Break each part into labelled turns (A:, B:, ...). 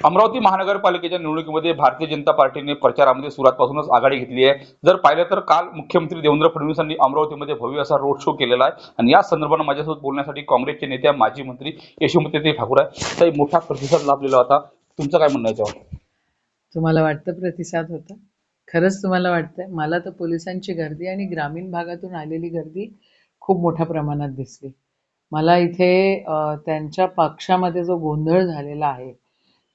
A: अमरावती महानगरपालिकेच्या निवडणुकीमध्ये भारतीय जनता पार्टीने प्रचारामध्ये सुरुवातपासूनच आघाडी घेतली आहे। जर पाहिलं तर काल मुख्यमंत्री देवेंद्र फडणवीसांनी अमरावतीमध्ये भव्य असा रोड शो केलेला आहे आणि या संदर्भात माझ्यासोबत बोलण्यासाठी काँग्रेसचे नेते माजी मंत्री यशोमती ठाकूर आहे। तर मोठा प्रतिसाद लाभलेला होता। तुमचं काय म्हणणं आहे याच्यावर?
B: तुम्हाला वाटतं प्रतिसाद होता? खरंच तुम्हाला वाटतंय? मला तर पोलिसांची गर्दी आणि ग्रामीण भागातून आलेली गर्दी खूप मोठ्या प्रमाणात दिसली। मला इथे त्यांच्या पक्षामध्ये जो गोंधळ झालेला आहे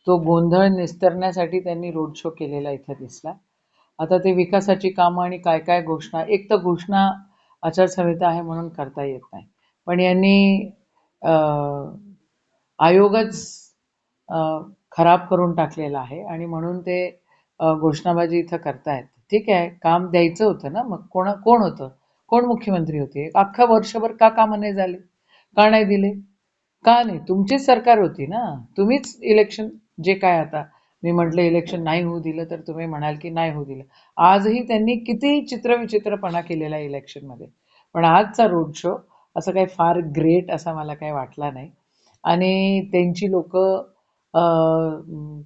B: तो गोंधळ निस्तरण्यासाठी त्यांनी रोड शो केलेला इथे दिसला। आता ते विकासाची कामं आणि काय काय घोषणा, एक तर घोषणा आचारसंहिता आहे म्हणून करता येत नाही, पण यांनी आयोगच खराब करून टाकलेला आहे आणि म्हणून ते घोषणाबाजी इथं करतायत। ठीक आहे, काम द्यायचं होतं ना, मग कोण होतं, कोण मुख्यमंत्री होते? अख्खं वर्षभर का कामं नाही झाले, का नाही दिले? का नाही? तुमचीच सरकार होती ना, तुम्हीच इलेक्शन जे काय आता मी म्हटलं इलेक्शन नाही होऊ दिलं तर तुम्ही म्हणाल की नाही होऊ दिलं। आजही त्यांनी किती चित्रविचित्रपणा केलेला इलेक्शनमध्ये, पण आजचा रोड शो असं काही फार ग्रेट असा मला काही वाटला नाही। आणि त्यांची लोक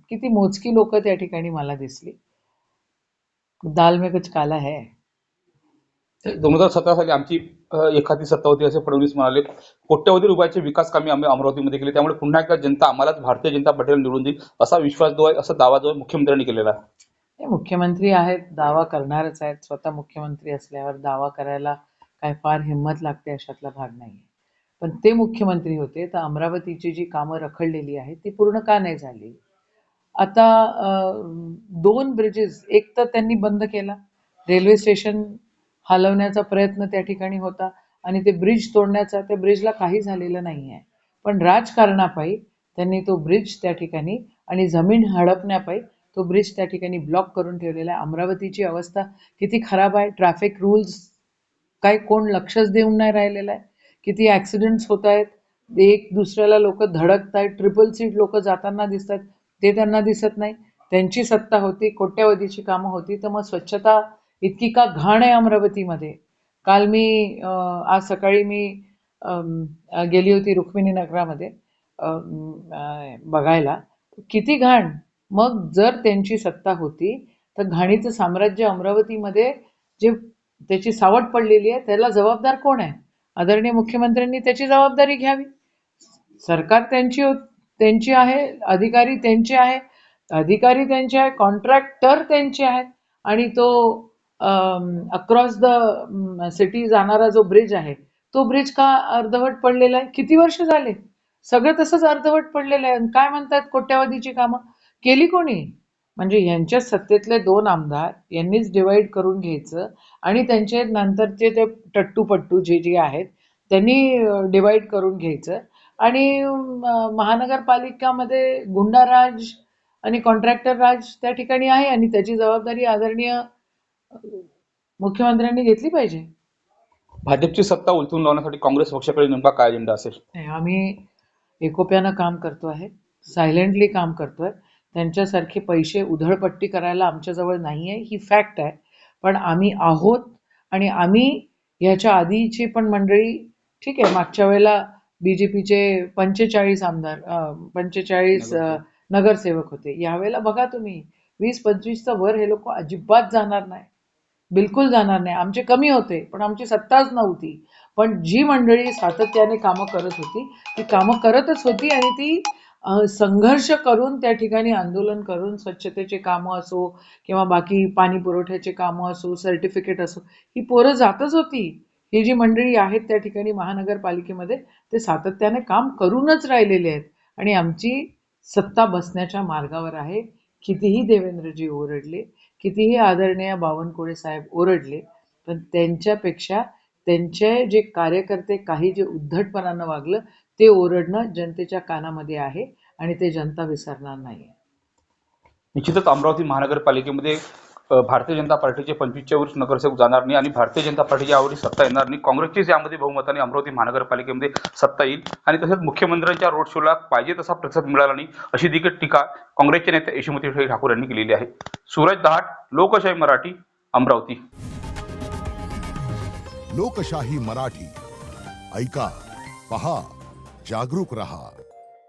B: किती मोजकी लोक त्या ठिकाणी मला दिसली। दाल में कुछ काला है।
A: 2017 साली आमची एखादी सत्ता होती असे फडणवीस म्हणाले। कोट्यवधी रुपयाचे विकास कामे आम्ही अमरावतीमध्ये केली, त्यामुळे पुन्हा एकदा जनता आम्हालाच भारतीय जनता पार्टीला निवडून देईल असा विश्वास जो आहे, असा दावा जो आहे मुख्यमंत्र्यांनी केलेला आहे।
B: हे मुख्यमंत्री आहेत, दावा करणारच आहेत। स्वतः मुख्यमंत्री असल्यावर दावा करायला काय फार हिंमत लागते अशातला भाग नाही। पण ते मुख्यमंत्री होते तर अमरावतीची जी कामं रखडलेली आहेत ती पूर्ण का नाही झाली? आता 2 ब्रिजेस, एक तर त्यांनी बंद केला, रेल्वे स्टेशन हलवण्याचा प्रयत्न त्या ठिकाणी होता आणि ते ब्रिज तोडण्याचा, त्या ब्रिजला काही झालेलं नाही आहे, पण राजकारणापायी त्यांनी तो ब्रिज त्या ठिकाणी आणि जमीन हडपण्यापायी तो ब्रिज त्या ठिकाणी ब्लॉक करून ठेवलेला आहे। अमरावतीची अवस्था किती खराब आहे, ट्रॅफिक रूल्स काय कोण लक्षच देऊन नाही राहिलेलं आहे। किती ॲक्सिडेंट्स होत आहेत, एक दुसऱ्याला लोक धडकत आहेत, ट्रिपल सीट लोक जाताना दिसतात, ते त्यांना दिसत नाही। त्यांची सत्ता होती, कोट्यवधीची कामं होती, तर मग स्वच्छता इतकी का घाण आहे अमरावतीमध्ये? काल मी आज सकाळी मी गेली होती रुक्मिणी नगरामध्ये बघायला, किती घाण। मग जर त्यांची सत्ता होती तर घाणीचं साम्राज्य अमरावतीमध्ये जे त्याची सावट पडलेली आहे त्याला जबाबदार कोण आहे? आदरणीय मुख्यमंत्र्यांनी त्याची जबाबदारी घ्यावी। सरकार त्यांची आहे, अधिकारी त्यांचे आहे, कॉन्ट्रॅक्टर त्यांचे आहेत आणि तो अक्रॉस द सिटी जाणारा जो ब्रिज आहे तो ब्रिज का अर्धवट पडलेला आहे? किती वर्ष झाले सगळं तसंच अर्धवट पडलेलं आहे। काय म्हणतात कोट्यावधीची कामं केली कोणी? म्हणजे यांच्या सत्तेतले 2 आमदार यांनीच डिवाइड करून घ्यायचं आणि त्यांचे नंतरचे ते टट्टूपट्टू जे आहेत त्यांनी डिवाइड करून घ्यायचं आणि महानगरपालिकामध्ये गुंडाराज आणि कॉन्ट्रॅक्टर राज त्या ठिकाणी आहे आणि त्याची जबाबदारी आदरणीय मुख्यमंत्र्यांनी घेतली पाहिजे।
A: भाजपची सत्ता उलथून लावण्यासाठी काँग्रेस पक्षाकडे नेमका काय अजेंडा असेल?
B: आम्ही एकोप्यानं काम करतो आहे, सायलेंटली काम करतोय। त्यांच्यासारखे पैसे उधळपट्टी करायला आमच्याजवळ नाही आहे, ही फॅक्ट आहे, पण आम्ही आहोत। आणि आम्ही ह्याच्या आधीची पण मंडळी, ठीक आहे, मागच्या वेळेला बीजेपीचे 45 आमदार 45 नगरसेवक होते। यावेळेला बघा तुम्ही 20-25चा वर हे लोक अजिबात जाणार नाही, बिलकुल जाणार नाही। आमचे कमी होते पण आमची सत्ताच नव्हती, पण जी मंडळी सातत्याने कामं करत होती ती कामं करतच होती आणि ती संघर्ष करून त्या ठिकाणी आंदोलन करून स्वच्छतेचे कामं असो किंवा बाकी पाणी पुरवठ्याचे कामं असो, सर्टिफिकेट असो, ही पोरं जातच होती। ही जी मंडळी आहेत त्या ठिकाणी महानगरपालिकेमध्ये ते सातत्याने काम करूनच राहिलेले आहेत आणि आमची सत्ता बसण्याच्या मार्गावर आहे। कितीही देवेंद्रजी ओरडले, कितीही आदरणीय बावनकुळे साहेब ओरडले, पण त्यांच्यापेक्षा त्यांचे जे कार्यकर्ते काही जे उद्धटपणानं वागलं ते ओरडणं जनतेच्या कानामध्ये आहे आणि ते जनता विसरणार नाही।
A: निश्चितच अमरावती महानगरपालिकेमध्ये भारतीय जनता पार्टीचे 25च्या वर नगरसेवक जाणार नाही आणि भारतीय जनता पार्टीच्या यावेळी सत्ता येणार नाही। काँग्रेसचीच यामध्ये बहुमताने अमरावती महानगरपालिकेमध्ये सत्ता येईल आणि तसेच मुख्यमंत्र्यांच्या रोड शोला पाहिजे तसा प्रतिसाद मिळाला नाही अशी देखील टीका काँग्रेसचे नेते यशोमती ठाकूर यांनी केलेली आहे। सूरज दहाट, लोकशाही मराठी, अमरावती।
C: लोकशाही मराठी, ऐका, पहा, जागरूक रहा।